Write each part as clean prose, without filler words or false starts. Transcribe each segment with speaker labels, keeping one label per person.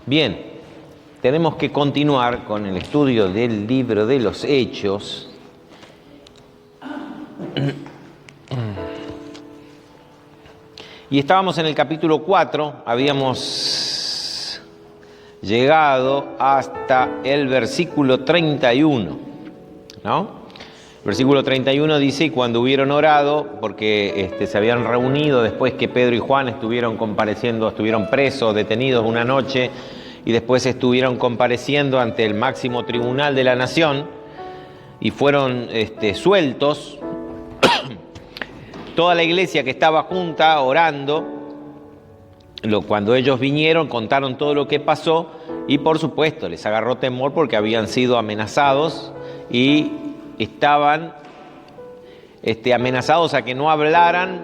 Speaker 1: Bien, tenemos que continuar con el estudio del libro de los Hechos. Y estábamos en el capítulo 4, habíamos llegado hasta el versículo 31, ¿no? El versículo 31 dice: y cuando hubieron orado, porque se habían reunido después que Pedro y Juan estuvieron compareciendo, estuvieron presos, detenidos una noche, y después estuvieron compareciendo ante el máximo tribunal de la nación, y fueron sueltos. Toda la iglesia que estaba junta orando, cuando ellos vinieron, contaron todo lo que pasó, y por supuesto les agarró temor porque habían sido amenazados y estaban amenazados a que no hablaran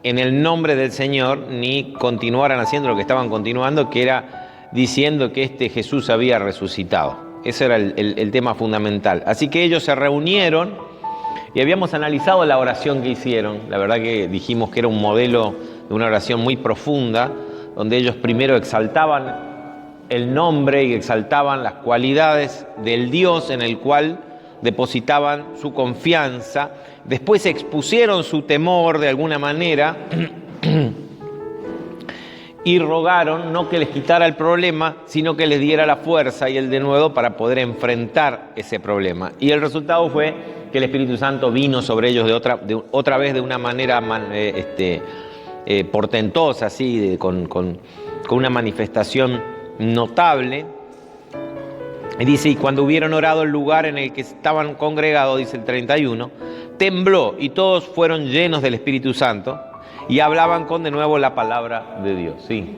Speaker 1: en el nombre del Señor ni continuaran haciendo lo que estaban continuando, que era diciendo que Jesús había resucitado. Ese era el tema fundamental. Así que ellos se reunieron y habíamos analizado la oración que hicieron. La verdad que dijimos que era un modelo de una oración muy profunda, donde ellos primero exaltaban el nombre y exaltaban las cualidades del Dios en el cual depositaban su confianza. Después expusieron su temor de alguna manera y rogaron no que les quitara el problema, sino que les diera la fuerza y el denuedo para poder enfrentar ese problema. Y el resultado fue que el Espíritu Santo vino sobre ellos otra vez de una manera portentosa, así, con una manifestación notable. Y dice: y cuando hubieron orado, el lugar en el que estaban congregados, dice el 31, tembló, y todos fueron llenos del Espíritu Santo y hablaban con de nuevo la palabra de Dios. Sí.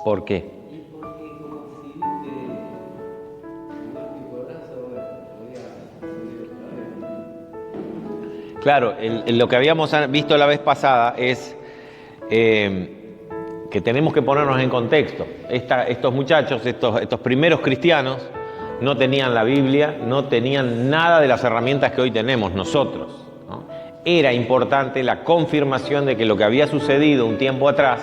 Speaker 1: ¿Por qué? Claro, lo que habíamos visto la vez pasada es que tenemos que ponernos en contexto. Estos muchachos, estos primeros cristianos, no tenían la Biblia, no tenían nada de las herramientas que hoy tenemos nosotros, ¿no? Era importante la confirmación de que lo que había sucedido un tiempo atrás,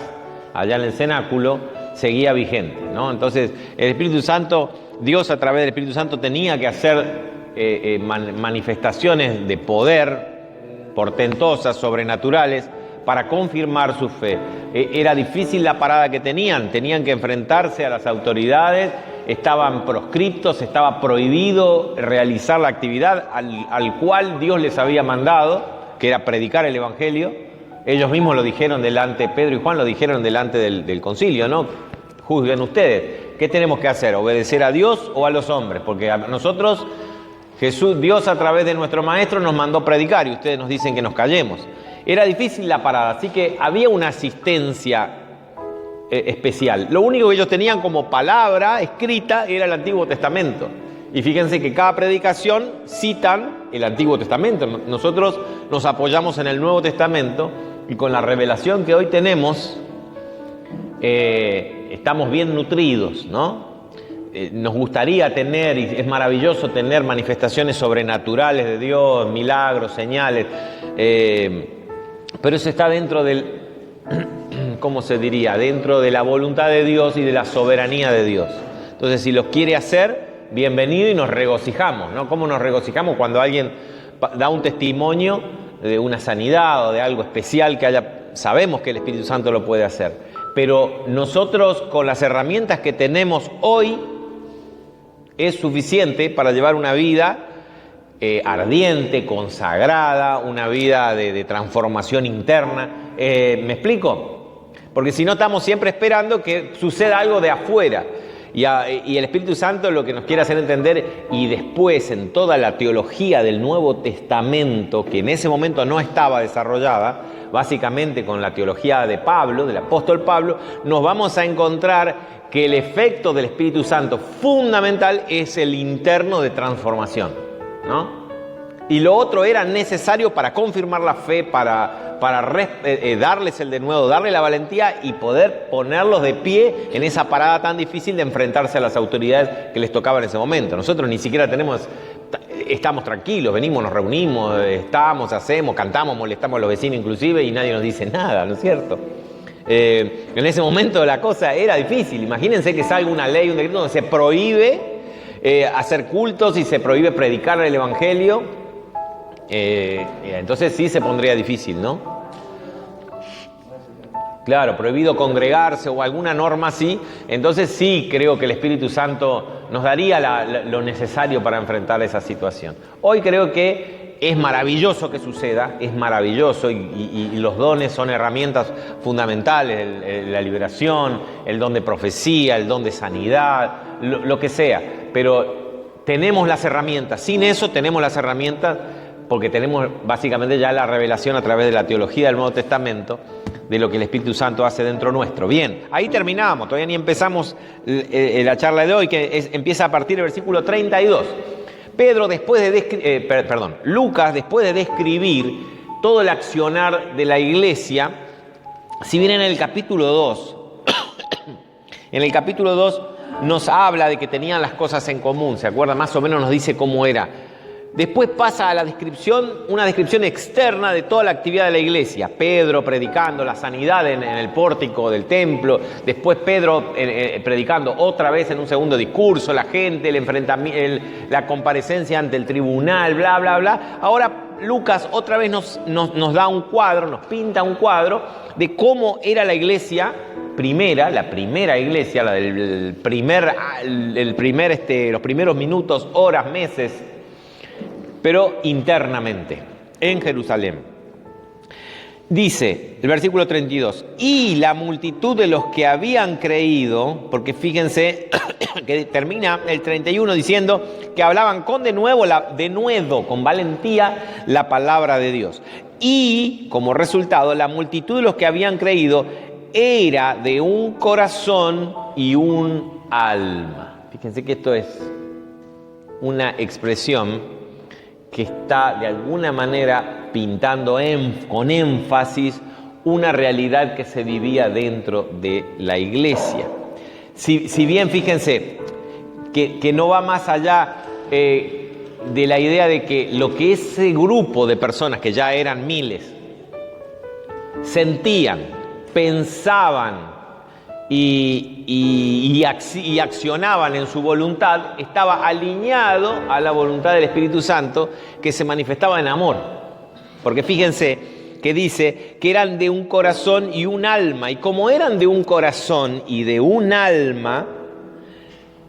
Speaker 1: allá en el cenáculo, seguía vigente, ¿no? Entonces, el Espíritu Santo, Dios a través del Espíritu Santo tenía que hacer manifestaciones de poder portentosas, sobrenaturales, para confirmar su fe. Era difícil la parada que tenían que enfrentarse a las autoridades, estaban proscriptos, estaba prohibido realizar la actividad al cual Dios les había mandado, que era predicar el Evangelio. Ellos mismos lo dijeron delante, Pedro y Juan lo dijeron delante del concilio, ¿no? Juzguen ustedes, ¿qué tenemos que hacer? ¿Obedecer a Dios o a los hombres? Porque a nosotros, Dios a través de nuestro maestro nos mandó predicar y ustedes nos dicen que nos callemos. Era difícil la parada, así que había una asistencia especial. Lo único que ellos tenían como palabra escrita era el Antiguo Testamento. Y fíjense que cada predicación citan el Antiguo Testamento. Nosotros nos apoyamos en el Nuevo Testamento y con la revelación que hoy tenemos estamos bien nutridos, ¿no? Nos gustaría tener, y es maravilloso tener manifestaciones sobrenaturales de Dios, milagros, señales, pero eso está dentro del, ¿cómo se diría? Dentro de la voluntad de Dios y de la soberanía de Dios. Entonces, si los quiere hacer, bienvenido, y nos regocijamos, ¿no? ¿Cómo nos regocijamos cuando alguien da un testimonio de una sanidad o de algo especial que haya? Sabemos que el Espíritu Santo lo puede hacer, pero nosotros, con las herramientas que tenemos hoy, es suficiente para llevar una vida ardiente, consagrada, una vida de transformación interna. ¿Me explico? Porque si no, estamos siempre esperando que suceda algo de afuera. Y el Espíritu Santo lo que nos quiere hacer entender, y después en toda la teología del Nuevo Testamento, que en ese momento no estaba desarrollada, básicamente con la teología de Pablo, del apóstol Pablo, nos vamos a encontrar que el efecto del Espíritu Santo fundamental es el interno de transformación, ¿no? Y lo otro era necesario para confirmar la fe, para darles el denuedo, darle la valentía y poder ponerlos de pie en esa parada tan difícil de enfrentarse a las autoridades que les tocaba en ese momento. Nosotros ni siquiera estamos tranquilos, venimos, nos reunimos, hacemos, cantamos, molestamos a los vecinos inclusive, y nadie nos dice nada, ¿no es cierto? En ese momento la cosa era difícil. Imagínense que salga una ley, un decreto donde se prohíbe hacer cultos y se prohíbe predicar el Evangelio. Entonces sí se pondría difícil, ¿no? Claro, prohibido congregarse o alguna norma así. Entonces sí creo que el Espíritu Santo nos daría lo necesario para enfrentar esa situación. Hoy creo que es maravilloso que suceda, es maravilloso y los dones son herramientas fundamentales, la liberación, el don de profecía, el don de sanidad, lo que sea. Pero tenemos las herramientas, sin eso tenemos las herramientas porque tenemos básicamente ya la revelación a través de la teología del Nuevo Testamento de lo que el Espíritu Santo hace dentro nuestro. Bien, ahí terminamos, todavía ni empezamos la charla de hoy, que empieza a partir del versículo 32. Lucas, después de describir todo el accionar de la iglesia, si bien en el capítulo 2, nos habla de que tenían las cosas en común, ¿se acuerdan? Más o menos nos dice cómo era. Después pasa a la descripción, una descripción externa de toda la actividad de la iglesia. Pedro predicando la sanidad en el pórtico del templo. Después Pedro predicando otra vez en un segundo discurso. La gente, el enfrentamiento, la comparecencia ante el tribunal, bla, bla, bla. Ahora Lucas otra vez nos da un cuadro, nos pinta un cuadro de cómo era la iglesia primera, la primera iglesia, la del los primeros minutos, horas, meses, pero internamente, en Jerusalén. Dice el versículo 32, y la multitud de los que habían creído, porque fíjense que termina el 31 diciendo que hablaban con denuedo, con valentía, la palabra de Dios. Y, como resultado, la multitud de los que habían creído era de un corazón y un alma. Fíjense que esto es una expresión que está de alguna manera pintando con énfasis una realidad que se vivía dentro de la iglesia. Si bien fíjense que no va más allá de la idea de que lo que ese grupo de personas, que ya eran miles, sentían, pensaban y accionaban en su voluntad, estaba alineado a la voluntad del Espíritu Santo, que se manifestaba en amor. Porque fíjense que dice que eran de un corazón y un alma, y como eran de un corazón y de un alma,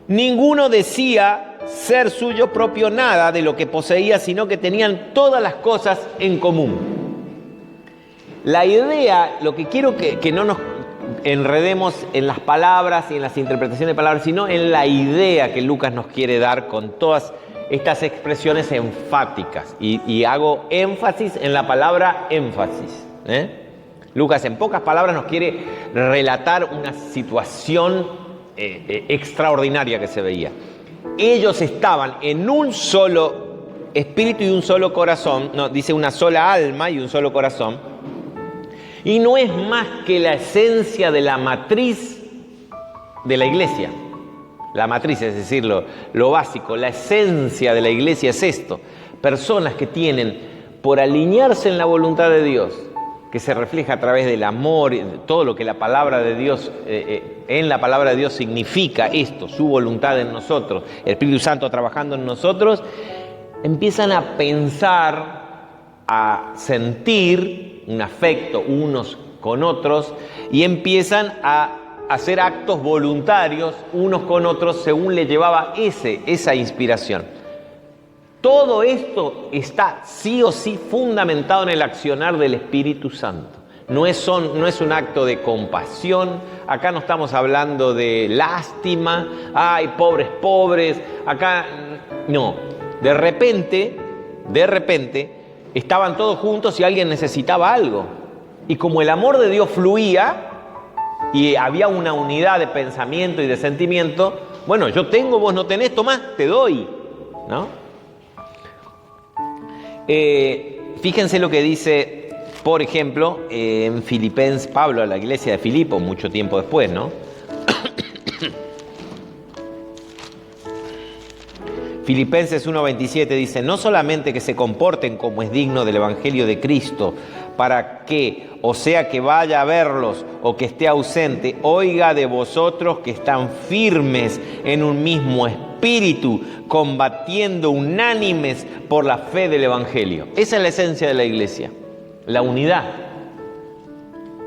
Speaker 1: ninguno decía ser suyo propio nada de lo que poseía, sino que tenían todas las cosas en común. La idea, lo que quiero que no nos enredemos en las palabras y en las interpretaciones de palabras, sino en la idea que Lucas nos quiere dar con todas estas expresiones enfáticas. Y hago énfasis en la palabra énfasis. Lucas, en pocas palabras, nos quiere relatar una situación extraordinaria que se veía. Ellos estaban en un solo espíritu y un solo corazón, no, dice una sola alma y un solo corazón. Y no es más que la esencia de la matriz de la iglesia. La matriz, es decir, lo básico, la esencia de la iglesia es esto. Personas que tienen, por alinearse en la voluntad de Dios, que se refleja a través del amor, todo lo que la palabra de Dios, en la palabra de Dios significa esto, su voluntad en nosotros, el Espíritu Santo trabajando en nosotros, empiezan a pensar, a sentir un afecto unos con otros y empiezan a hacer actos voluntarios unos con otros según le llevaba esa inspiración. Todo esto está sí o sí fundamentado en el accionar del Espíritu Santo. No es un acto de compasión. Acá no estamos hablando de lástima. Ay, pobres. Acá no. De repente, estaban todos juntos y alguien necesitaba algo. Y como el amor de Dios fluía y había una unidad de pensamiento y de sentimiento, bueno, yo tengo, vos no tenés, tomá, te doy, ¿no? Fíjense lo que dice, por ejemplo, en Filipenses, Pablo a la iglesia de Filipo, mucho tiempo después, ¿no? Filipenses 1:27 dice, no solamente que se comporten como es digno del Evangelio de Cristo, para que, o sea que vaya a verlos o que esté ausente, oiga de vosotros que están firmes en un mismo espíritu, combatiendo unánimes por la fe del Evangelio. Esa es la esencia de la iglesia, la unidad,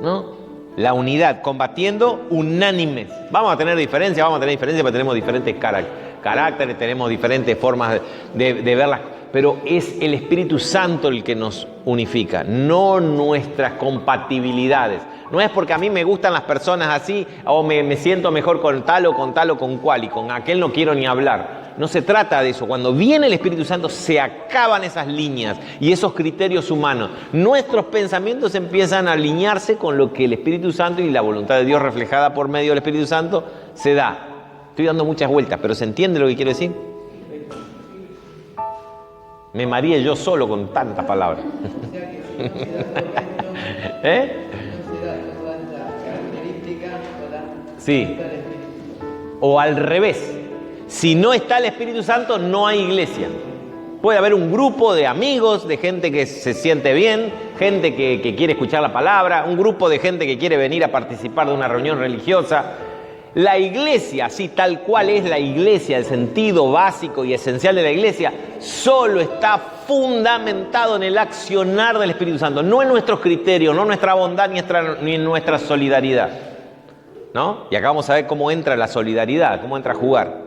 Speaker 1: ¿no? La unidad, combatiendo unánimes. Vamos a tener diferencias, pero tenemos diferentes caracteres, tenemos diferentes formas de verlas, pero es el Espíritu Santo el que nos unifica, no nuestras compatibilidades. No es porque a mí me gustan las personas así, o me siento mejor con tal o con tal o con cual, y con aquel no quiero ni hablar. No se trata de eso. Cuando viene el Espíritu Santo se acaban esas líneas y esos criterios humanos. Nuestros pensamientos empiezan a alinearse con lo que el Espíritu Santo y la voluntad de Dios reflejada por medio del Espíritu Santo se da. Estoy dando muchas vueltas, pero ¿se entiende lo que quiero decir? Me mareé yo solo con tantas palabras. ¿Eh? Sí. O al revés. Si no está el Espíritu Santo, no hay iglesia. Puede haber un grupo de amigos, de gente que se siente bien, gente que quiere escuchar la palabra, un grupo de gente que quiere venir a participar de una reunión religiosa. La iglesia, así tal cual es la iglesia, el sentido básico y esencial de la iglesia, solo está fundamentado en el accionar del Espíritu Santo, no en nuestros criterios, no en nuestra bondad ni en nuestra solidaridad, ¿no? Y acá vamos a ver cómo entra la solidaridad, cómo entra a jugar.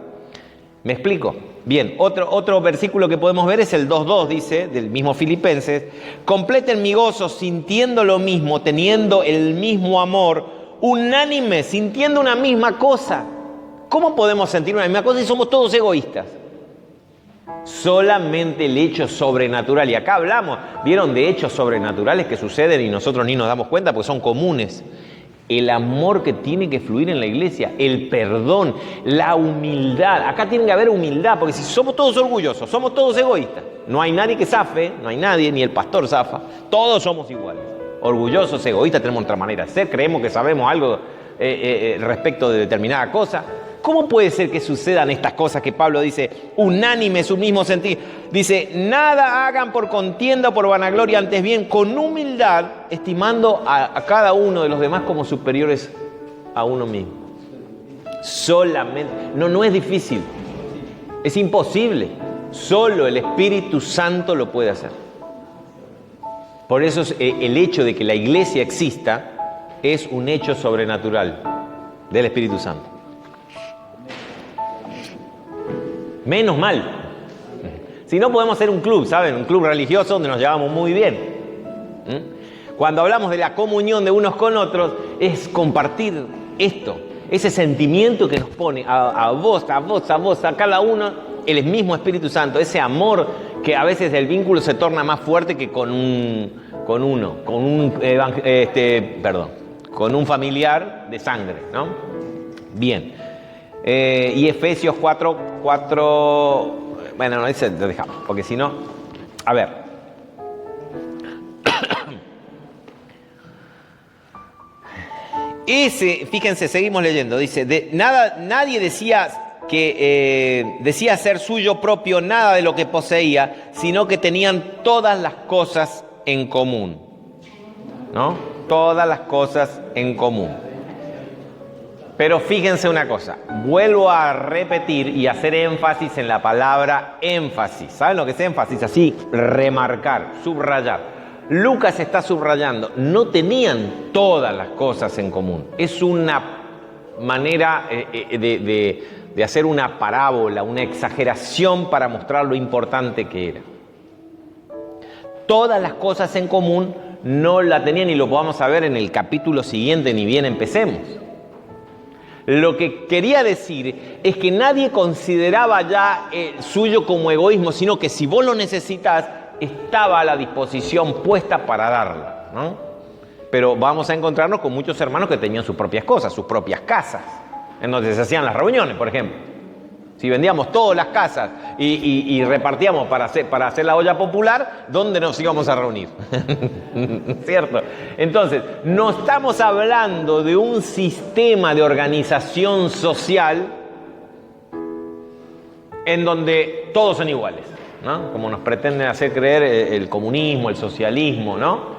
Speaker 1: ¿Me explico? Bien, otro versículo que podemos ver es el 2:2, dice, del mismo Filipenses, completen mi gozo sintiendo lo mismo, teniendo el mismo amor, unánime, sintiendo una misma cosa. ¿Cómo podemos sentir una misma cosa si somos todos egoístas? Solamente el hecho sobrenatural, y acá hablamos, ¿vieron de hechos sobrenaturales que suceden y nosotros ni nos damos cuenta porque son comunes? El amor que tiene que fluir en la iglesia, el perdón, la humildad. Acá tiene que haber humildad, porque si somos todos orgullosos, somos todos egoístas, no hay nadie que zafe, no hay nadie, ni el pastor zafa, todos somos iguales. Orgullosos, egoístas, tenemos otra manera de ser, creemos que sabemos algo respecto de determinada cosa. ¿Cómo puede ser que sucedan estas cosas que Pablo dice, unánime su mismo sentir? Dice, nada hagan por contienda o por vanagloria, antes bien con humildad, estimando a cada uno de los demás como superiores a uno mismo. Solamente, no es difícil, es imposible. Solo el Espíritu Santo lo puede hacer. Por eso el hecho de que la iglesia exista es un hecho sobrenatural del Espíritu Santo. Menos mal. Si no, podemos ser un club, ¿saben? Un club religioso donde nos llevamos muy bien. Cuando hablamos de la comunión de unos con otros, es compartir esto, ese sentimiento que nos pone a vos, a cada uno, el mismo Espíritu Santo, ese amor que a veces el vínculo se torna más fuerte que con un familiar de sangre, ¿no? Bien. Y Efesios 4, bueno, no, ese lo dejamos, porque si no, a ver. Fíjense, seguimos leyendo, dice, nadie decía decía ser suyo propio nada de lo que poseía, sino que tenían todas las cosas en común, ¿no? Todas las cosas en común. Pero fíjense una cosa, vuelvo a repetir y hacer énfasis en la palabra énfasis. ¿Saben lo que es énfasis? Así, remarcar, subrayar. Lucas está subrayando, no tenían todas las cosas en común. Es una manera de hacer una parábola, una exageración para mostrar lo importante que era. Todas las cosas en común no la tenían y lo vamos a ver en el capítulo siguiente, ni bien empecemos. Lo que quería decir es que nadie consideraba ya suyo como egoísmo, sino que si vos lo necesitas, estaba a la disposición puesta para darla, ¿no? Pero vamos a encontrarnos con muchos hermanos que tenían sus propias cosas, sus propias casas, en donde se hacían las reuniones, por ejemplo. Si vendíamos todas las casas y repartíamos para hacer la olla popular, ¿dónde nos íbamos a reunir? ¿Cierto? Entonces, no estamos hablando de un sistema de organización social en donde todos son iguales, ¿no? Como nos pretenden hacer creer el comunismo, el socialismo, ¿no?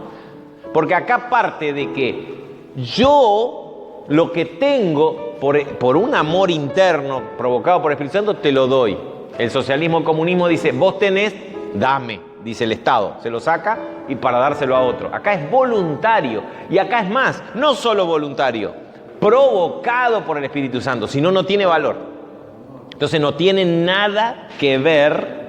Speaker 1: Porque acá parte de que yo lo que tengo por un amor interno provocado por el Espíritu Santo te lo doy. El socialismo, el comunismo dice, vos tenés, dame, dice el Estado, se lo saca y para dárselo a otro. Acá es voluntario y acá es más, no solo voluntario, provocado por el Espíritu Santo, si no, no tiene valor. Entonces no tiene nada que ver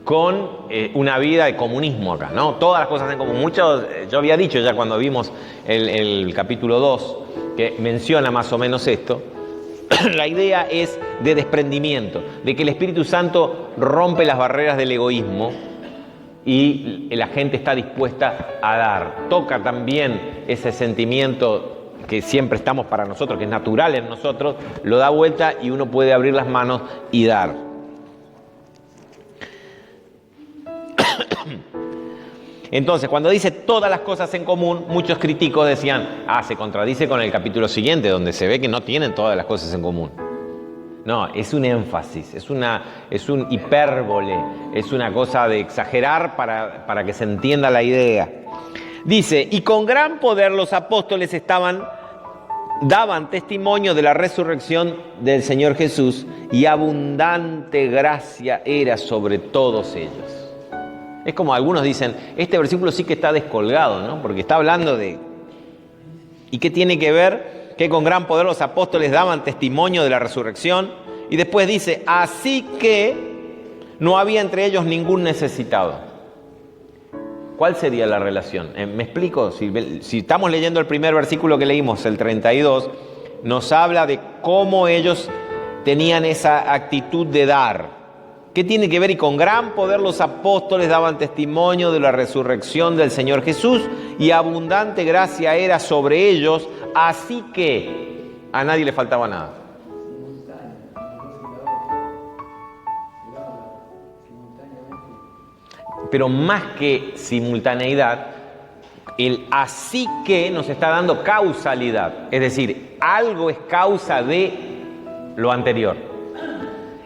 Speaker 1: con una vida de comunismo acá, ¿no? Todas las cosas en común. Yo había dicho ya cuando vimos el capítulo 2, que menciona más o menos esto, la idea es de desprendimiento, de que el Espíritu Santo rompe las barreras del egoísmo y la gente está dispuesta a dar. Toca también ese sentimiento que siempre estamos para nosotros, que es natural en nosotros, lo da vuelta y uno puede abrir las manos y dar. Entonces, cuando dice todas las cosas en común, muchos críticos decían, se contradice con el capítulo siguiente, donde se ve que no tienen todas las cosas en común. No, es un énfasis, es un hipérbole, es una cosa de exagerar para que se entienda la idea. Dice, y con gran poder los apóstoles daban testimonio de la resurrección del Señor Jesús, y abundante gracia era sobre todos ellos. Es como algunos dicen, este versículo sí que está descolgado, ¿no? Porque está hablando de... ¿Y qué tiene que ver? Que con gran poder los apóstoles daban testimonio de la resurrección, y después dice, así que no había entre ellos ningún necesitado. ¿Cuál sería la relación? ¿Me explico? Si estamos leyendo el primer versículo que leímos, el 32, nos habla de cómo ellos tenían esa actitud de dar. ¿Qué tiene que ver? Y con gran poder los apóstoles daban testimonio de la resurrección del Señor Jesús, y abundante gracia era sobre ellos, así que a nadie le faltaba nada. Pero más que simultaneidad, el así que nos está dando causalidad. Es decir, algo es causa de lo anterior.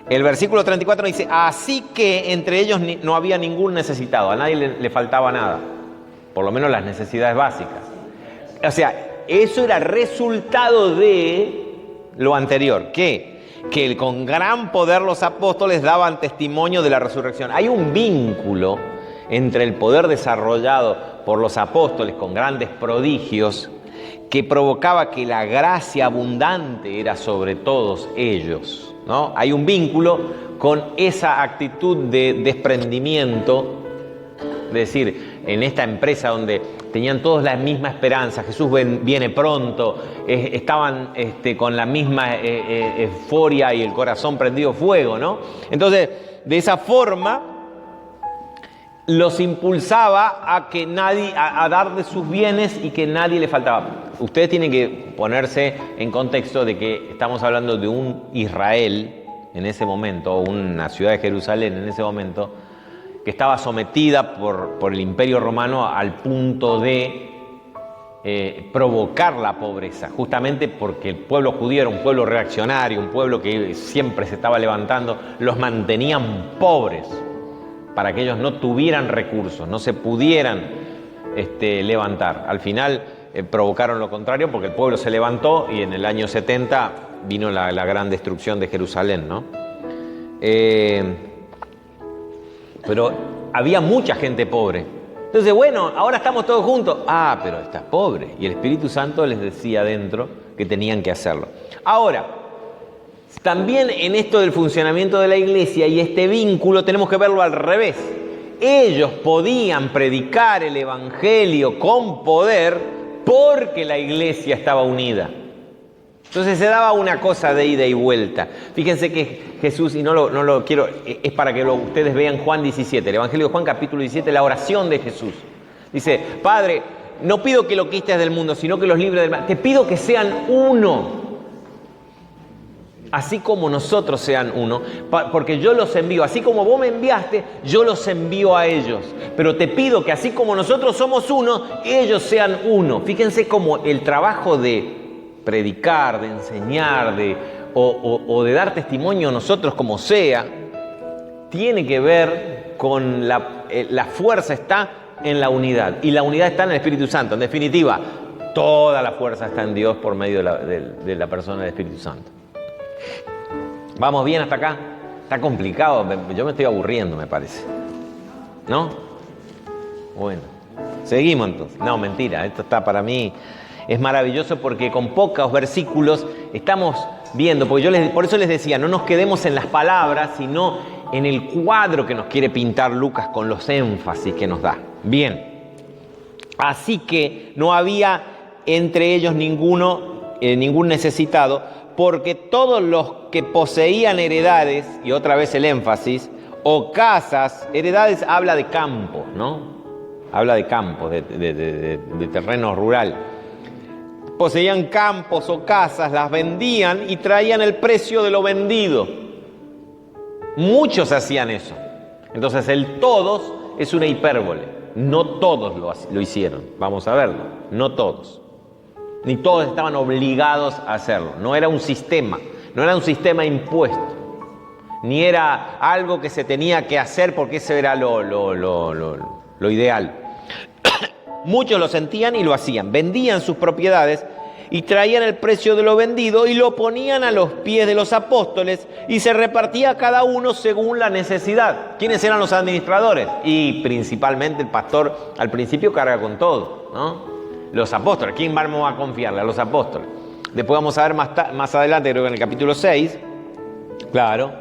Speaker 1: El versículo 34 dice, así que entre ellos no había ningún necesitado, a nadie le faltaba nada, por lo menos las necesidades básicas. O sea, eso era resultado de lo anterior. ¿Qué? Que con gran poder los apóstoles daban testimonio de la resurrección. Hay un vínculo entre el poder desarrollado por los apóstoles con grandes prodigios que provocaba que la gracia abundante era sobre todos ellos, ¿no? Hay un vínculo con esa actitud de desprendimiento, es decir, en esta empresa donde tenían todos la misma esperanza, Jesús viene pronto, estaban con la misma euforia y el corazón prendido fuego, ¿no? Entonces, de esa forma los impulsaba a dar de sus bienes y que nadie le faltaba. Ustedes tienen que ponerse en contexto de que estamos hablando de un Israel en ese momento, o una ciudad de Jerusalén en ese momento, que estaba sometida por el Imperio Romano al punto de provocar la pobreza, justamente porque el pueblo judío era un pueblo reaccionario, un pueblo que siempre se estaba levantando, los mantenían pobres para que ellos no tuvieran recursos, no se pudieran levantar. Al final provocaron lo contrario porque el pueblo se levantó y en el año 70 vino la gran destrucción de Jerusalén, ¿no? Pero había mucha gente pobre. Entonces, bueno, ahora estamos todos juntos. Pero estás pobre. Y el Espíritu Santo les decía adentro que tenían que hacerlo. Ahora, también en esto del funcionamiento de la iglesia y este vínculo tenemos que verlo al revés. Ellos podían predicar el evangelio con poder porque la iglesia estaba unida. Entonces se daba una cosa de ida y vuelta. Fíjense que Jesús, y no lo quiero, es para que ustedes vean Juan 17, el Evangelio de Juan capítulo 17, la oración de Jesús. Dice, Padre, no pido que lo quites del mundo, sino que los libres del mal. Te pido que sean uno. Así como nosotros sean uno, porque yo los envío, así como vos me enviaste, yo los envío a ellos. Pero te pido que así como nosotros somos uno, ellos sean uno. Fíjense cómo el trabajo de predicar, de enseñar, de o de dar testimonio nosotros como sea, tiene que ver con la fuerza está en la unidad, y la unidad está en el Espíritu Santo. En definitiva, toda la fuerza está en Dios por medio de la persona del Espíritu Santo. ¿Vamos bien hasta acá? Está complicado, yo me estoy aburriendo, me parece. ¿No? Bueno, seguimos entonces. No, mentira, esto está para mí, es maravilloso porque con pocos versículos estamos viendo, porque por eso les decía, no nos quedemos en las palabras, sino en el cuadro que nos quiere pintar Lucas con los énfasis que nos da. Bien, así que no había entre ellos ningún necesitado, porque todos los que poseían heredades, y otra vez el énfasis, o casas, heredades habla de campo, ¿no? Habla de campo, de terreno rural. Poseían campos o casas, las vendían y traían el precio de lo vendido. Muchos hacían eso. Entonces el todos es una hipérbole. No todos lo hicieron. Vamos a verlo. No todos. Ni todos estaban obligados a hacerlo. No era un sistema. No era un sistema impuesto. Ni era algo que se tenía que hacer porque eso era lo ideal. Muchos lo sentían y lo hacían. Vendían sus propiedades y traían el precio de lo vendido y lo ponían a los pies de los apóstoles y se repartía cada uno según la necesidad. ¿Quiénes eran los administradores? Y principalmente el pastor al principio carga con todo, ¿no? Los apóstoles. ¿Quién vamos a confiarle? A los apóstoles. Después vamos a ver más adelante, creo que en el capítulo 6, claro,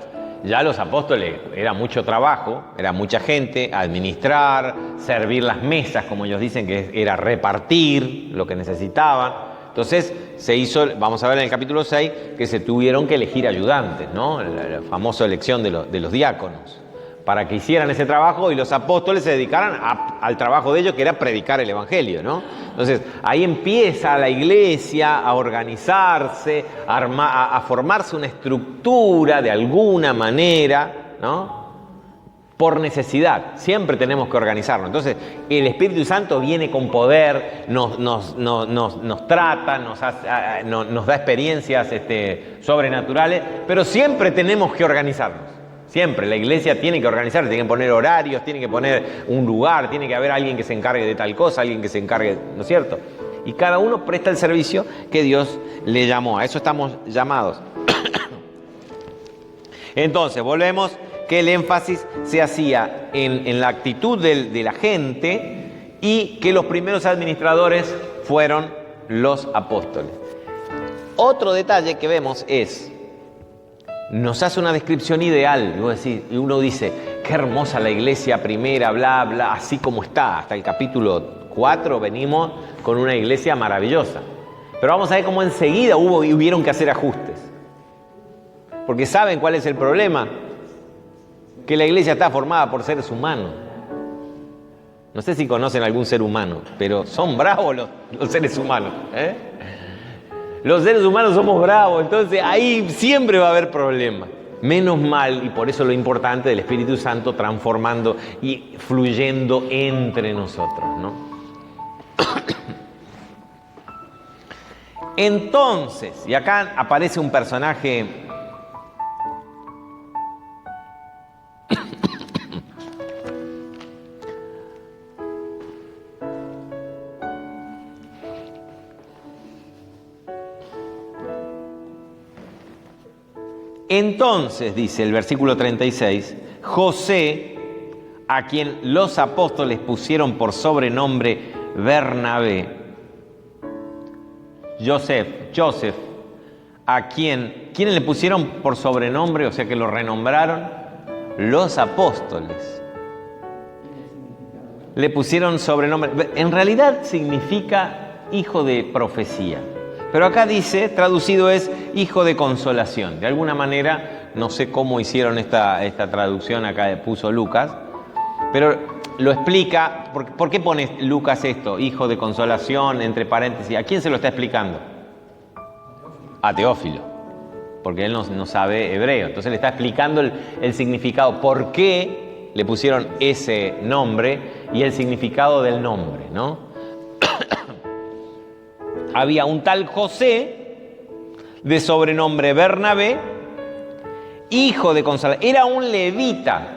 Speaker 1: ya los apóstoles era mucho trabajo, era mucha gente, administrar, servir las mesas, como ellos dicen, que era repartir lo que necesitaban. Entonces se hizo, vamos a ver en el capítulo 6, que se tuvieron que elegir ayudantes, ¿no? La famosa elección de los diáconos, para que hicieran ese trabajo y los apóstoles se dedicaran al trabajo de ellos, que era predicar el evangelio, ¿no? Entonces ahí empieza la iglesia a organizarse, a formarse una estructura de alguna manera, ¿no? Por necesidad, siempre tenemos que organizarnos. Entonces, el Espíritu Santo viene con poder, nos trata, nos da experiencias sobrenaturales, pero siempre tenemos que organizarnos. Siempre, la iglesia tiene que organizarse, tiene que poner horarios, tiene que poner un lugar, tiene que haber alguien que se encargue de tal cosa, alguien que se encargue, ¿no es cierto? Y cada uno presta el servicio que Dios le llamó. A eso estamos llamados. Entonces, volvemos que el énfasis se hacía en la actitud de la gente y que los primeros administradores fueron los apóstoles. Otro detalle que vemos es, nos hace una descripción ideal, y uno dice, qué hermosa la iglesia primera, bla, bla, así como está. Hasta el capítulo 4 venimos con una iglesia maravillosa. Pero vamos a ver cómo enseguida hubieron que hacer ajustes. Porque ¿saben cuál es el problema? Que la iglesia está formada por seres humanos. No sé si conocen algún ser humano, pero son bravos los seres humanos, ¿eh? Los seres humanos somos bravos, entonces ahí siempre va a haber problemas. Menos mal, y por eso lo importante del Espíritu Santo transformando y fluyendo entre nosotros, ¿no? Entonces, y acá aparece un personaje Entonces, dice el versículo 36, José, a quien los apóstoles pusieron por sobrenombre Bernabé, Joseph, ¿quiénes le pusieron por sobrenombre, o sea que lo renombraron? Los apóstoles. Le pusieron sobrenombre, en realidad significa hijo de profecía. Pero acá dice, traducido es hijo de consolación. De alguna manera, no sé cómo hicieron esta traducción, acá puso Lucas, pero lo explica. ¿Por qué pone Lucas esto? Hijo de consolación, entre paréntesis. ¿A quién se lo está explicando? A Teófilo, porque él no sabe hebreo. Entonces le está explicando el significado. ¿Por qué le pusieron ese nombre y el significado del nombre, ¿no? Había un tal José, de sobrenombre Bernabé, hijo de Consolación. Era un levita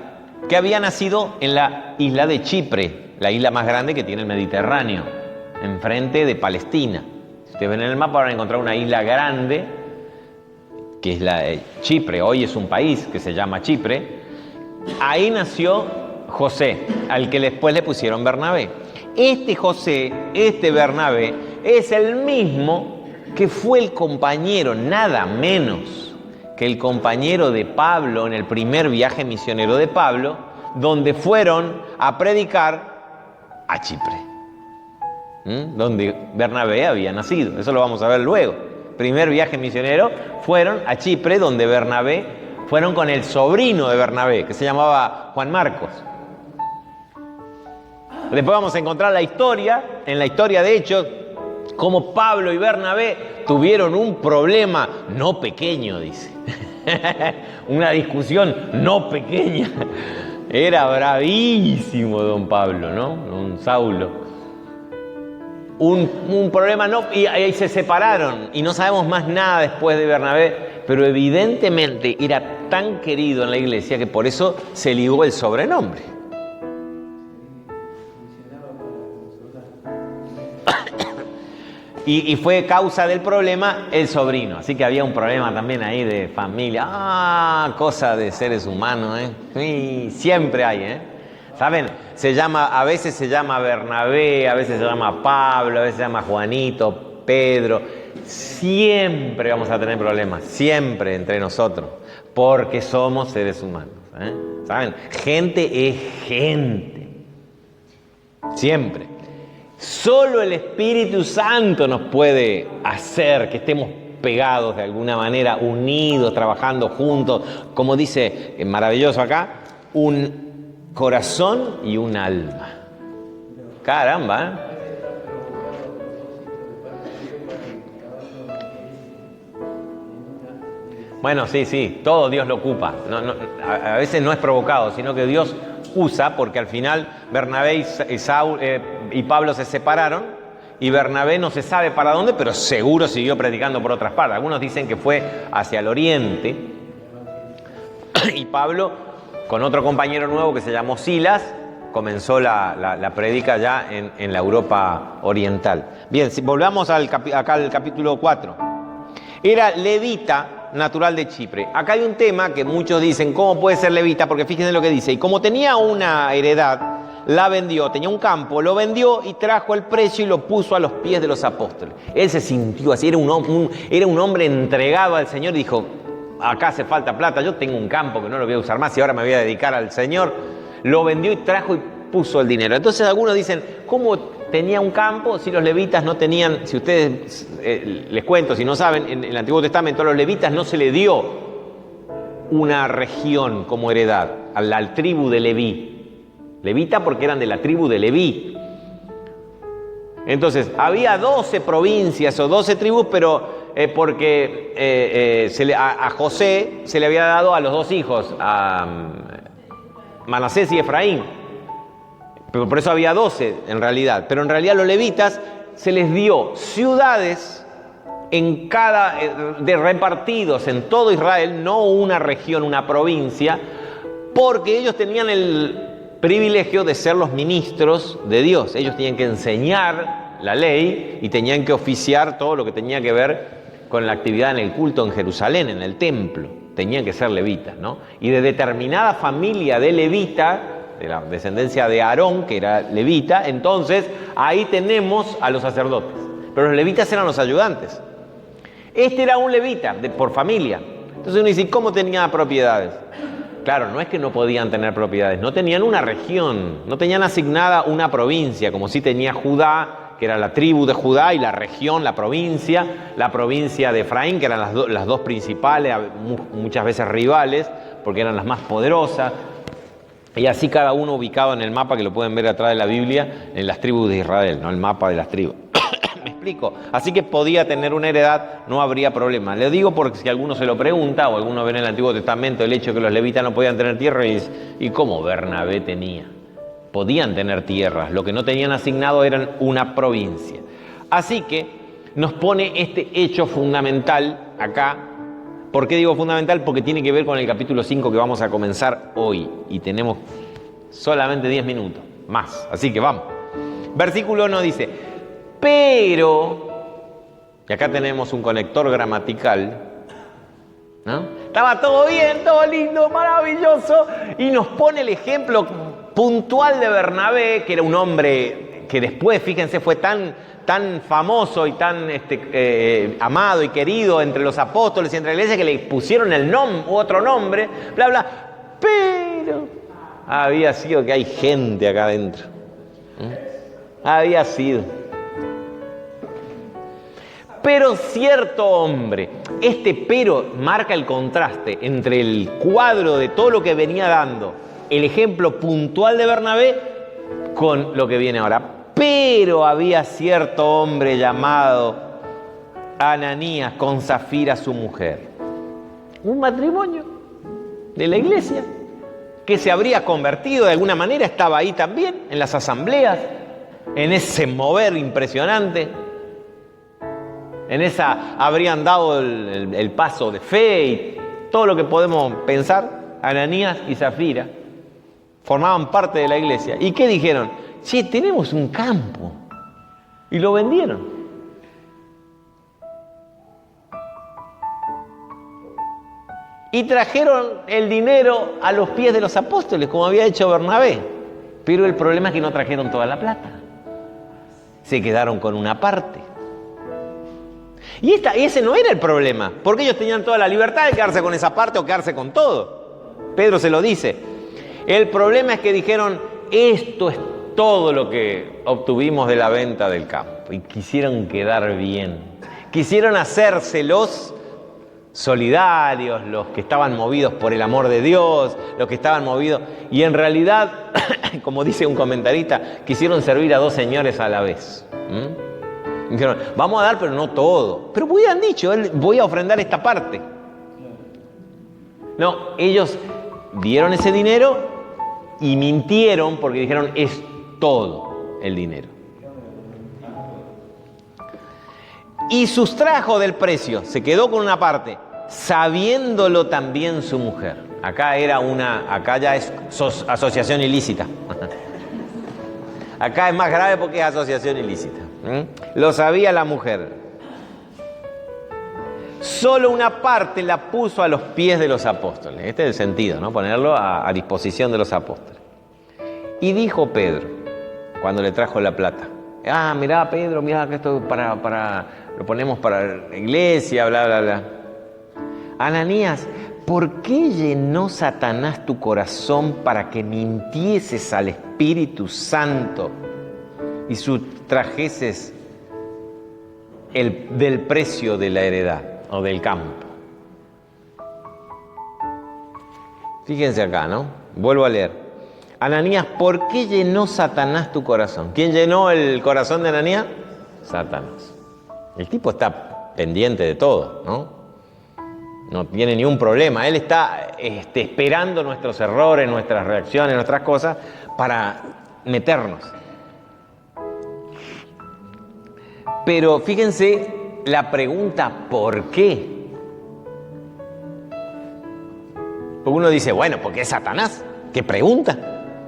Speaker 1: que había nacido en la isla de Chipre, la isla más grande que tiene el Mediterráneo, enfrente de Palestina. Si ustedes ven en el mapa van a encontrar una isla grande, que es la de Chipre. Hoy es un país que se llama Chipre. Ahí nació José, al que después le pusieron Bernabé. Este José, este Bernabé, es el mismo que fue el compañero, nada menos que el compañero de Pablo en el primer viaje misionero de Pablo, donde fueron a predicar a Chipre, donde Bernabé había nacido. Eso lo vamos a ver luego. Primer viaje misionero, fueron a Chipre, donde Bernabé, fueron con el sobrino de Bernabé, que se llamaba Juan Marcos. Después vamos a encontrar la historia, en la historia de Hechos, cómo Pablo y Bernabé tuvieron un problema no pequeño, dice. Una discusión no pequeña. Era bravísimo don Pablo, ¿no? Don Saulo. Un problema no, y ahí se separaron y no sabemos más nada después de Bernabé, pero evidentemente era tan querido en la iglesia que por eso se ligó el sobrenombre. Y fue causa del problema el sobrino, así que había un problema también ahí de familia. Cosa de seres humanos, Sí, siempre hay, ¿Saben? A veces se llama Bernabé, a veces se llama Pablo, a veces se llama Juanito, Pedro. Siempre vamos a tener problemas, siempre entre nosotros, porque somos seres humanos, ¿Saben? Gente es gente. Siempre. Solo el Espíritu Santo nos puede hacer que estemos pegados de alguna manera, unidos, trabajando juntos, como dice maravilloso acá, un corazón y un alma. Caramba, Bueno, sí, todo Dios lo ocupa. A veces no es provocado, sino que Dios usa, porque al final Bernabé y Pablo se separaron, y Bernabé no se sabe para dónde, pero seguro siguió predicando por otras partes. Algunos dicen que fue hacia el oriente, y Pablo, con otro compañero nuevo que se llamó Silas, comenzó la prédica ya en la Europa oriental. Bien, si volvamos acá al capítulo 4. Era levita, natural de Chipre. Acá hay un tema que muchos dicen, ¿cómo puede ser levita? Porque fíjense lo que dice. Y como tenía una heredad, la vendió, tenía un campo, lo vendió y trajo el precio y lo puso a los pies de los apóstoles. Él se sintió así, era un hombre entregado al Señor y dijo, acá hace falta plata, yo tengo un campo que no lo voy a usar más y ahora me voy a dedicar al Señor. Lo vendió y trajo y puso el dinero. Entonces algunos dicen, ¿cómo tenía un campo si los levitas no tenían? Si ustedes, les cuento, si no saben, en el Antiguo Testamento a los levitas no se le dio una región como heredad, a la tribu de Leví. Levita porque eran de la tribu de Leví. Entonces, había 12 provincias o 12 tribus, pero porque a José se le había dado a los dos hijos, a Manasés y Efraín. Pero por eso había 12 en realidad. Pero en realidad a los levitas se les dio ciudades repartidos en todo Israel, no una región, una provincia, porque ellos tenían el privilegio de ser los ministros de Dios. Ellos tenían que enseñar la ley y tenían que oficiar todo lo que tenía que ver con la actividad en el culto en Jerusalén, en el templo. Tenían que ser levitas, ¿no? Y de determinada familia de levita, de la descendencia de Aarón, que era levita, entonces ahí tenemos a los sacerdotes. Pero los levitas eran los ayudantes. Este era un levita, por familia. Entonces uno dice, ¿cómo tenía propiedades? Claro, no es que no podían tener propiedades, no tenían una región, no tenían asignada una provincia, como sí tenía Judá, que era la tribu de Judá, y la región, la provincia de Efraín, que eran las dos principales, muchas veces rivales, porque eran las más poderosas. Y así cada uno ubicado en el mapa, que lo pueden ver atrás de la Biblia, en las tribus de Israel, ¿no? El mapa de las tribus. ¿Me explico? Así que podía tener una heredad, no habría problema. Le digo porque si alguno se lo pregunta, o alguno ve en el Antiguo Testamento el hecho de que los levitas no podían tener tierra, y ¿cómo Bernabé tenía? Podían tener tierras, lo que no tenían asignado eran una provincia. Así que nos pone este hecho fundamental acá. ¿Por qué digo fundamental? Porque tiene que ver con el capítulo 5 que vamos a comenzar hoy. Y tenemos solamente 10 minutos más. Así que vamos. Versículo 1 dice, pero, y acá tenemos un conector gramatical, ¿no? Estaba todo bien, todo lindo, maravilloso, y nos pone el ejemplo puntual de Bernabé, que era un hombre que después, fíjense, fue tan famoso y tan amado y querido entre los apóstoles y entre la iglesia, que le pusieron otro nombre, bla, bla, pero había sido que hay gente acá adentro. Había sido. Pero cierto hombre, este pero marca el contraste entre el cuadro de todo lo que venía dando el ejemplo puntual de Bernabé con lo que viene ahora. Pero había cierto hombre llamado Ananías con Zafira su mujer. Un matrimonio de la iglesia que se habría convertido de alguna manera, estaba ahí también en las asambleas, en ese mover impresionante. En esa habrían dado el paso de fe y todo lo que podemos pensar. Ananías y Zafira formaban parte de la iglesia. ¿Y qué dijeron? Che, tenemos un campo. Y lo vendieron. Y trajeron el dinero a los pies de los apóstoles, como había hecho Bernabé. Pero el problema es que no trajeron toda la plata. Se quedaron con una parte. Y ese no era el problema, porque ellos tenían toda la libertad de quedarse con esa parte o quedarse con todo. Pedro se lo dice. El problema es que dijeron, esto es todo lo que obtuvimos de la venta del campo. Y quisieron quedar bien. Quisieron hacérselos solidarios, los que estaban movidos por el amor de Dios, los que estaban movidos. Y en realidad, como dice un comentarista, quisieron servir a dos señores a la vez. Dijeron, vamos a dar, pero no todo. Pero hubieran dicho, voy a ofrendar esta parte. No, ellos dieron ese dinero y mintieron porque dijeron, es todo el dinero. Y sustrajo del precio, se quedó con una parte, sabiéndolo también su mujer. Acá ya es asociación ilícita. Acá es más grave porque es asociación ilícita. Lo sabía la mujer. Solo una parte la puso a los pies de los apóstoles. Este es el sentido, ¿no? Ponerlo a disposición de los apóstoles. Y dijo Pedro, cuando le trajo la plata, mirá Pedro, mirá que esto lo ponemos para la iglesia, bla, bla, bla. Ananías, ¿por qué llenó Satanás tu corazón para que mintieses al Espíritu Santo y sustrajeses del precio de la heredad o del campo? Fíjense acá, ¿no? Vuelvo a leer. Ananías, ¿por qué llenó Satanás tu corazón? ¿Quién llenó el corazón de Ananías? Satanás. El tipo está pendiente de todo, ¿no? No tiene ni un problema. Él está esperando nuestros errores, nuestras reacciones, nuestras cosas para meternos. Pero fíjense la pregunta ¿por qué? Porque uno dice, bueno, porque es Satanás. ¿Qué pregunta?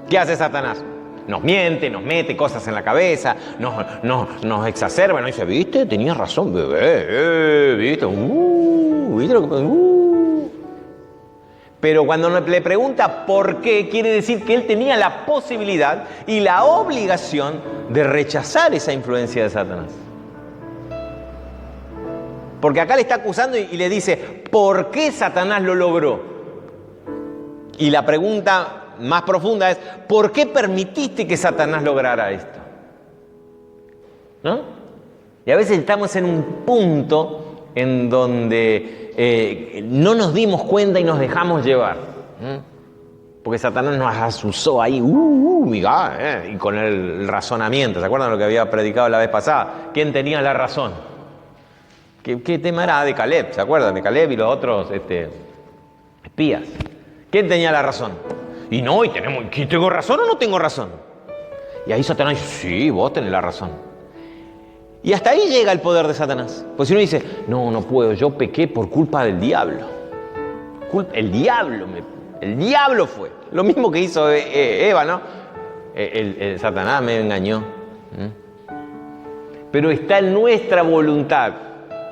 Speaker 1: ¿Qué hace Satanás? Nos miente, nos mete cosas en la cabeza, nos exacerba, nos dice, ¿viste? Tenías razón, bebé, ¿viste? ¿Viste lo que Pero cuando le pregunta por qué, quiere decir que él tenía la posibilidad y la obligación de rechazar esa influencia de Satanás. Porque acá le está acusando y le dice, ¿por qué Satanás lo logró? Y la pregunta más profunda es, ¿por qué permitiste que Satanás lograra esto? ¿No? Y a veces estamos en un punto en donde no nos dimos cuenta y nos dejamos llevar. Porque Satanás nos asusó ahí, y con el razonamiento. ¿Se acuerdan de lo que había predicado la vez pasada? ¿Quién tenía la razón? ¿Qué tema era de Caleb? ¿Se acuerdan de Caleb y los otros espías? ¿Quién tenía la razón? Y ¿tengo razón o no tengo razón? Y ahí Satanás dice, sí, vos tenés la razón. Y hasta ahí llega el poder de Satanás. Pues si uno dice, no puedo, yo pequé por culpa del diablo. El diablo fue. Lo mismo que hizo Eva, ¿no? El Satanás me engañó. Pero está en nuestra voluntad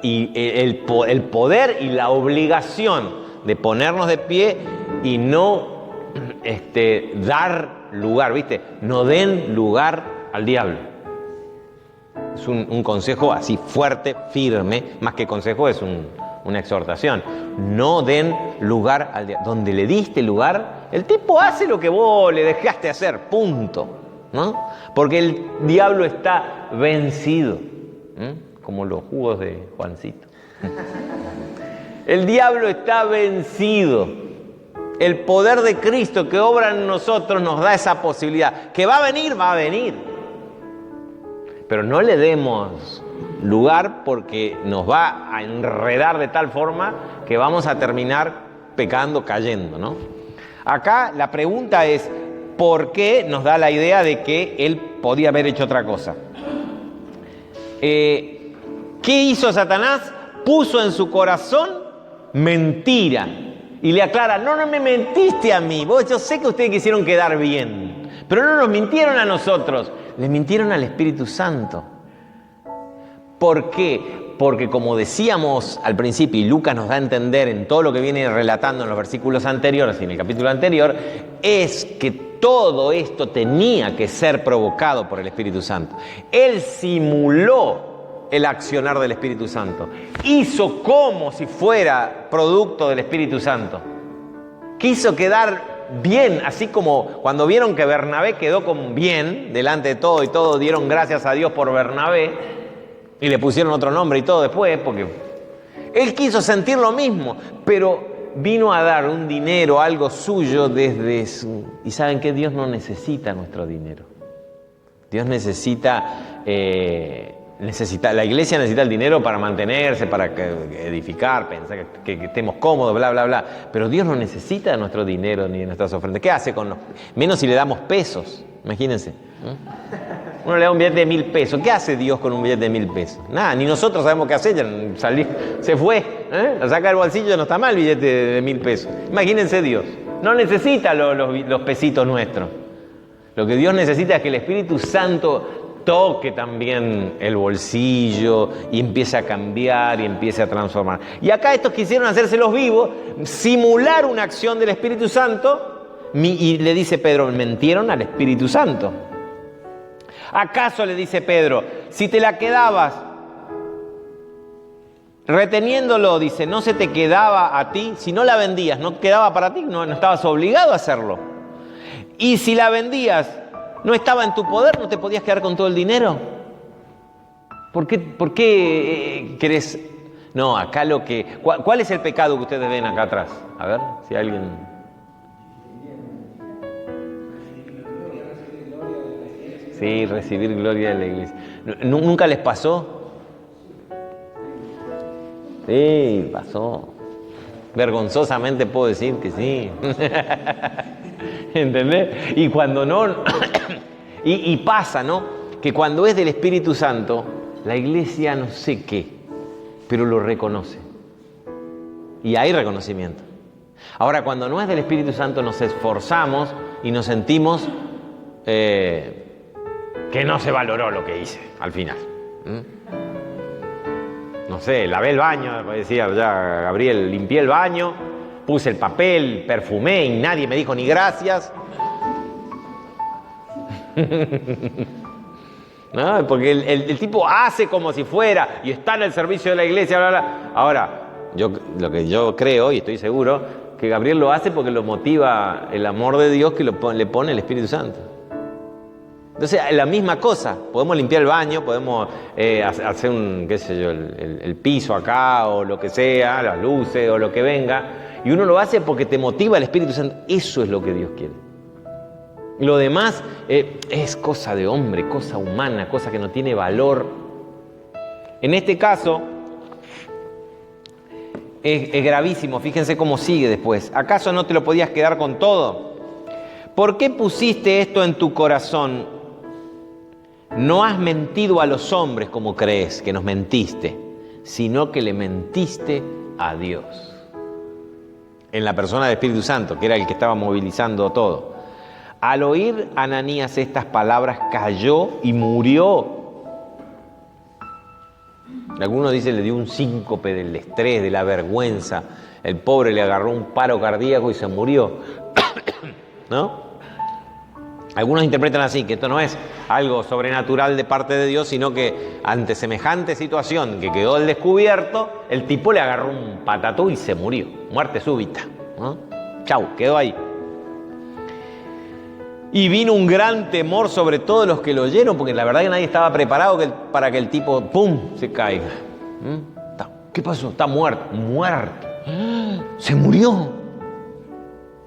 Speaker 1: y el poder y la obligación de ponernos de pie y no dar lugar, ¿viste? No den lugar al diablo. Es un consejo así fuerte, firme, más que consejo es una exhortación. No den lugar al diablo. Donde le diste lugar, el tipo hace lo que vos le dejaste hacer, punto, ¿no? Porque el diablo está vencido, como los jugos de Juancito. El diablo está vencido. El poder de Cristo que obra en nosotros nos da esa posibilidad. Que va a venir. Pero no le demos lugar porque nos va a enredar de tal forma que vamos a terminar pecando, cayendo, ¿no? Acá la pregunta es, ¿por qué nos da la idea de que él podía haber hecho otra cosa? ¿Qué hizo Satanás? Puso en su corazón mentira. Y le aclara, no me mentiste a mí. Yo sé que ustedes quisieron quedar bien, pero no nos mintieron a nosotros. Le mintieron al Espíritu Santo. ¿Por qué? Porque como decíamos al principio, y Lucas nos da a entender en todo lo que viene relatando en los versículos anteriores y en el capítulo anterior, es que todo esto tenía que ser provocado por el Espíritu Santo. Él simuló el accionar del Espíritu Santo. Hizo como si fuera producto del Espíritu Santo. Quiso quedar bien, así como cuando vieron que Bernabé quedó con bien delante de todo y todos dieron gracias a Dios por Bernabé y le pusieron otro nombre y todo después, porque él quiso sentir lo mismo, pero vino a dar un dinero, algo suyo desde su... Y ¿saben qué? Dios no necesita nuestro dinero. Dios necesita... la iglesia necesita el dinero para mantenerse, para edificar, pensar que estemos cómodos, bla, bla, bla. Pero Dios no necesita nuestro dinero ni nuestras ofrendas. ¿Qué hace con los...? Menos si le damos pesos, imagínense. Uno le da un billete de 1.000 pesos. ¿Qué hace Dios con un billete de 1.000 pesos? Nada, ni nosotros sabemos qué hacer. Se fue, lo saca del bolsillo, no está mal el billete de 1.000 pesos. Imagínense Dios. No necesita los pesitos nuestros. Lo que Dios necesita es que el Espíritu Santo toque también el bolsillo y empiece a cambiar y empiece a transformar. Y acá estos quisieron hacérselos vivos, simular una acción del Espíritu Santo, y le dice Pedro, mentieron al Espíritu Santo. ¿Acaso, le dice Pedro, si te la quedabas reteniéndolo, dice, no se te quedaba a ti, si no la vendías, no quedaba para ti, no estabas obligado a hacerlo? Y si la vendías, ¿no estaba en tu poder? ¿No te podías quedar con todo el dinero? ¿Por qué querés? No, acá ¿Cuál es el pecado que ustedes ven acá atrás? A ver, si alguien... Sí, recibir gloria de la iglesia. ¿Nunca les pasó? Sí, pasó. Vergonzosamente puedo decir que sí. ¿Entendés? Y cuando no... y pasa, ¿no? Que cuando es del Espíritu Santo, la iglesia no sé qué, pero lo reconoce. Y hay reconocimiento. Ahora, cuando no es del Espíritu Santo, nos esforzamos y nos sentimos que no se valoró lo que hice al final. No sé, lavé el baño, decía ya Gabriel, limpié el baño, puse el papel, perfumé y nadie me dijo ni gracias. ¿No? Porque el tipo hace como si fuera y está en el servicio de la iglesia, bla, bla. Ahora, lo que yo creo y estoy seguro, que Gabriel lo hace porque lo motiva el amor de Dios que le pone el Espíritu Santo. Entonces, la misma cosa, podemos limpiar el baño, podemos hacer el piso acá o lo que sea, las luces o lo que venga, y uno lo hace porque te motiva el Espíritu Santo. Eso es lo que Dios quiere. Lo demás es cosa de hombre, cosa humana, cosa que no tiene valor. En este caso, es gravísimo. Fíjense cómo sigue después. ¿Acaso no te lo podías quedar con todo? ¿Por qué pusiste esto en tu corazón? no has mentido a los hombres como crees que nos mentiste, sino que le mentiste a Dios. En la persona del Espíritu Santo, que era el que estaba movilizando todo. Al oír Ananías estas palabras, cayó y murió. Algunos dicen le dio un síncope del estrés, de la vergüenza. El pobre le agarró un paro cardíaco y se murió. ¿No? Algunos interpretan así, que esto no es algo sobrenatural de parte de Dios, sino que ante semejante situación que quedó al descubierto, el tipo le agarró un patatú y se murió. Muerte súbita, ¿no? Chau, quedó ahí. Y vino un gran temor sobre todos los que lo oyeron, porque la verdad que nadie estaba preparado para que el tipo, ¡pum!, se caiga. ¿Qué pasó? Está muerto. Muerto. Se murió.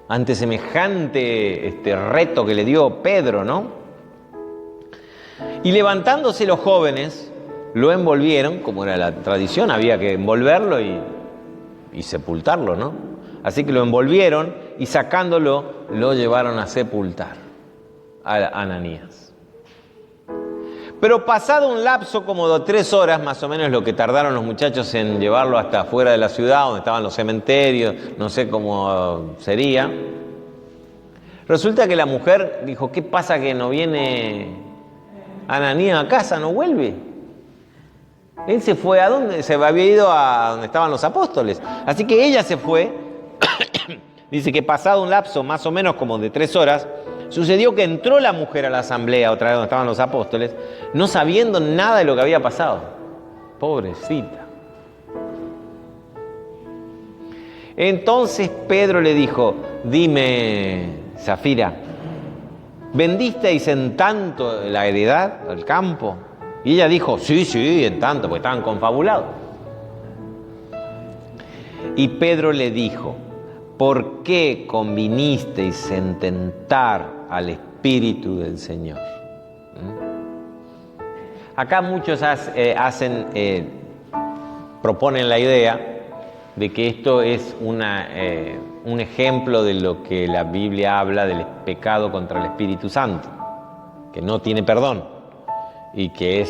Speaker 1: Ante semejante reto que le dio Pedro, ¿no? Y levantándose los jóvenes, lo envolvieron, como era la tradición, había que envolverlo y sepultarlo, ¿no? Así que lo envolvieron y sacándolo, lo llevaron a sepultar a Ananías. Pero pasado un lapso como de 3 horas, más o menos lo que tardaron los muchachos en llevarlo hasta afuera de la ciudad, donde estaban los cementerios, no sé cómo sería. Resulta que la mujer dijo, ¿qué pasa que no viene Ananías a casa, no vuelve? Él se fue ¿a dónde? Se había ido a donde estaban los apóstoles. Así que ella se fue. Dice que pasado un lapso más o menos como de 3 horas, sucedió que entró la mujer a la asamblea, otra vez donde estaban los apóstoles, no sabiendo nada de lo que había pasado. Pobrecita. Entonces Pedro le dijo, dime, Zafira, ¿vendisteis en tanto la heredad, el campo? Y ella dijo, sí, en tanto, porque estaban confabulados. Y Pedro le dijo, ¿por qué convinisteis en tentar al Espíritu del Señor? Acá muchos proponen la idea de que esto es un ejemplo de lo que la Biblia habla del pecado contra el Espíritu Santo, que no tiene perdón, y que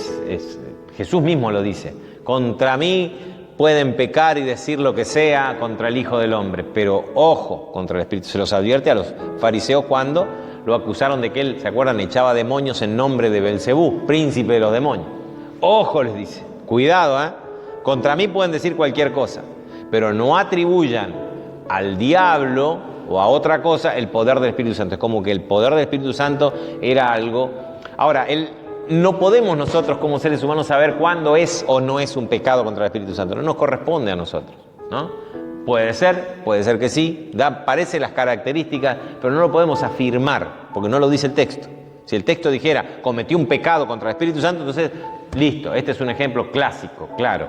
Speaker 1: Jesús mismo lo dice, contra mí pueden pecar y decir lo que sea contra el Hijo del Hombre, pero ojo contra el Espíritu. Se los advierte a los fariseos cuando lo acusaron de que él, ¿se acuerdan?, echaba demonios en nombre de Belcebú, príncipe de los demonios. Ojo, les dice, cuidado, contra mí pueden decir cualquier cosa, pero no atribuyan al diablo o a otra cosa el poder del Espíritu Santo. Es como que el poder del Espíritu Santo era algo... Ahora, no podemos nosotros como seres humanos saber cuándo es o no es un pecado contra el Espíritu Santo. No nos corresponde a nosotros, ¿no? Puede ser que sí, parece las características, pero no lo podemos afirmar, porque no lo dice el texto. Si el texto dijera, cometió un pecado contra el Espíritu Santo, entonces, listo, este es un ejemplo clásico, claro.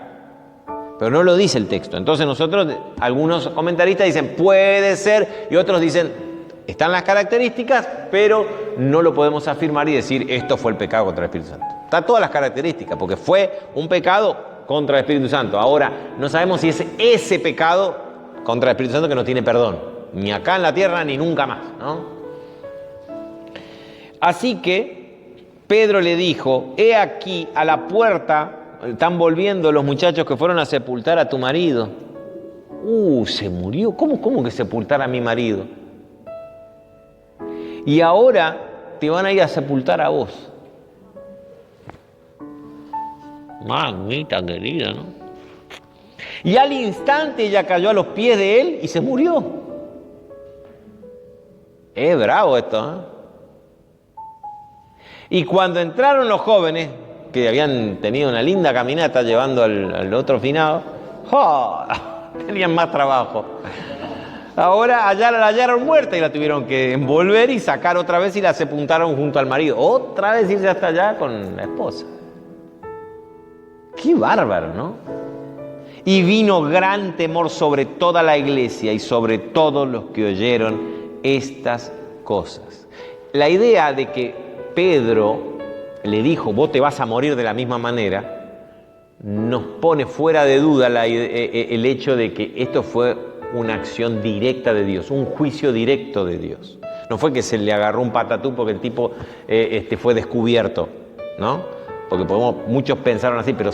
Speaker 1: Pero no lo dice el texto. Entonces nosotros, algunos comentaristas dicen, puede ser, y otros dicen, están las características, pero no lo podemos afirmar y decir, esto fue el pecado contra el Espíritu Santo. Está todas las características, porque fue un pecado contra el Espíritu Santo. Ahora, no sabemos si es ese pecado contra el Espíritu Santo que no tiene perdón, ni acá en la tierra ni nunca más, ¿no? Así que Pedro le dijo, he aquí a la puerta, están volviendo los muchachos que fueron a sepultar a tu marido. Se murió. ¿Cómo que sepultar a mi marido? Y ahora te van a ir a sepultar a vos. Mamita querida, ¿no? Y al instante ella cayó a los pies de él y se murió. Es bravo esto, ¿eh? Y cuando entraron los jóvenes, que habían tenido una linda caminata llevando al otro finado, tenían más trabajo. Ahora la hallaron muerta y la tuvieron que envolver y sacar otra vez y la sepultaron junto al marido. Otra vez irse hasta allá con la esposa. Qué bárbaro, ¿no? Y vino gran temor sobre toda la iglesia y sobre todos los que oyeron estas cosas. La idea de que Pedro le dijo, vos te vas a morir de la misma manera, nos pone fuera de duda el hecho de que esto fue una acción directa de Dios, un juicio directo de Dios. No fue que se le agarró un patatú porque el tipo fue descubierto. ¿no? Porque muchos pensaron así, pero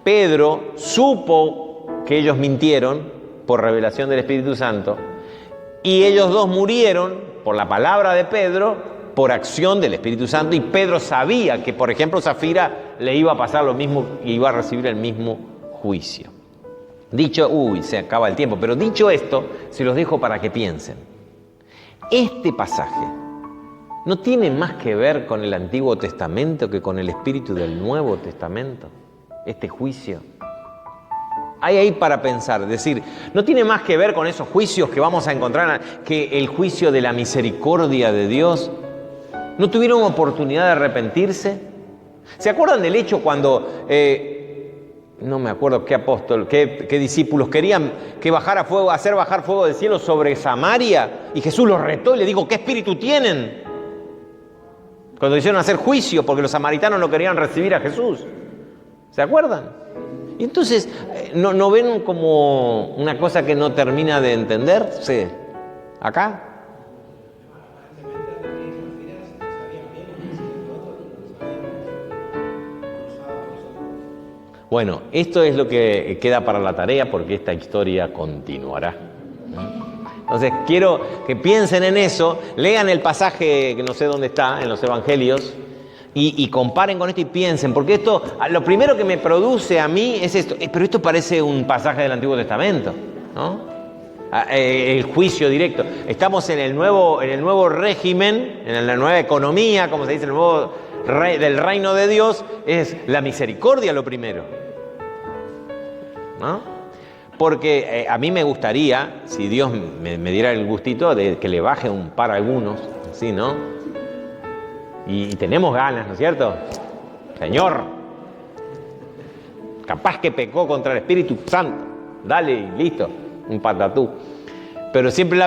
Speaker 1: Pedro supo que ellos mintieron por revelación del Espíritu Santo, y ellos dos murieron por la palabra de Pedro, por acción del Espíritu Santo, y Pedro sabía que, por ejemplo, Zafira le iba a pasar lo mismo y iba a recibir el mismo juicio. Dicho, se acaba el tiempo, pero dicho esto, se los dejo para que piensen. Este pasaje no tiene más que ver con el Antiguo Testamento que con el espíritu del Nuevo Testamento, este juicio. Hay ahí para pensar, es decir, no tiene más que ver con esos juicios que vamos a encontrar, que el juicio de la misericordia de Dios. ¿No tuvieron oportunidad de arrepentirse? ¿Se acuerdan del hecho cuando, no me acuerdo qué apóstol, qué discípulos querían que bajara fuego, hacer bajar fuego del cielo sobre Samaria? Y Jesús los retó y le dijo, ¿qué espíritu tienen? Cuando hicieron hacer juicio porque los samaritanos no querían recibir a Jesús. ¿Se acuerdan? Y entonces, ¿no ven como una cosa que no termina de entenderse acá? Bueno, esto es lo que queda para la tarea porque esta historia continuará. Entonces, quiero que piensen en eso, lean el pasaje que no sé dónde está, en los Evangelios, y comparen con esto y piensen, porque esto, lo primero que me produce a mí es esto, pero esto parece un pasaje del Antiguo Testamento, ¿no? El juicio directo. Estamos en el nuevo régimen, en la nueva economía, como se dice, el nuevo del reino de Dios, es la misericordia lo primero, ¿no? Porque a mí me gustaría, si Dios me diera el gustito, de que le baje un par a algunos, ¿sí, no? Y tenemos ganas, ¿no es cierto? Señor, capaz que pecó contra el Espíritu Santo, dale y listo, un patatú. Pero siempre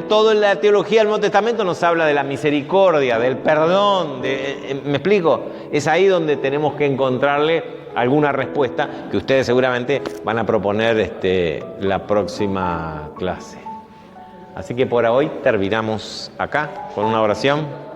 Speaker 1: toda la teología del Nuevo Testamento nos habla de la misericordia, del perdón, ¿me explico? Es ahí donde tenemos que encontrarle alguna respuesta que ustedes seguramente van a proponer la próxima clase. Así que por hoy terminamos acá con una oración.